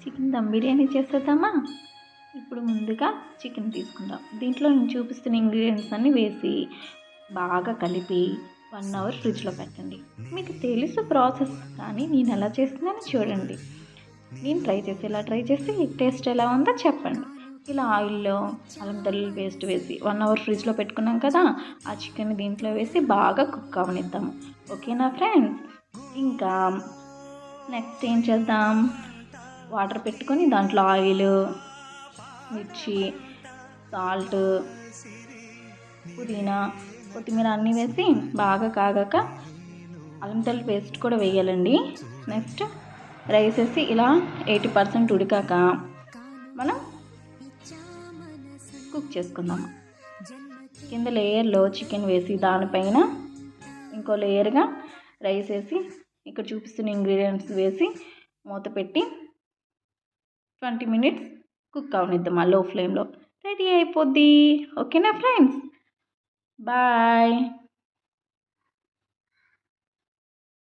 Chicken dum biryani చేసేద్దామా? ఇప్పుడు ముందుగా చికెన్ తీసుకుందాం. దీంట్లో నేను చూపిస్తున్న ఇంగ్రీడియంట్స్ అన్నీ వేసి బాగా కలిపి 1 అవర్ ఫ్రిడ్జ్లో పెట్టండి. మీకు తెలుసు ప్రాసెస్, కానీ నేను ఎలా చేస్తున్నానో చూడండి. నేను ట్రై చేసి టేస్ట్ ఎలా ఉందో చెప్పండి. ఇలా ఆయిల్లో అల్లం వెల్లుల్లి పేస్ట్ వేసి 1 అవర్ ఫ్రిడ్జ్లో పెట్టుకున్నాం కదా, ఆ చికెన్ దీంట్లో వేసి బాగా కుక్ అవనిద్దాము. ఓకేనా ఫ్రెండ్స్? ఇంకా నెక్స్ట్ ఏం చేద్దాం, వాటర్ పెట్టుకొని దాంట్లో ఆయిల్, మిర్చి, సాల్ట్, పుదీనా, కొత్తిమీర అన్నీ వేసి బాగా కాగాక అల్లం వెల్లుల్లి పేస్ట్ కూడా వేయాలండి. నెక్స్ట్ రైస్ వేసి ఇలా 80% ఉడికాక మనం కుక్ చేసుకుందాము. కింద లేయర్లో చికెన్ వేసి దానిపైన ఇంకో లేయర్గా రైస్ వేసి ఇక్కడ చూపిస్తున్న ఇంగ్రీడియంట్స్ వేసి మూత పెట్టి 20 మినిట్స్ కుక్ అవనిద్దాం ఆ లో ఫ్లేమ్లో. రెడీ అయిపోద్ది. ఓకేనా ఫ్రెండ్స్? బాయ్.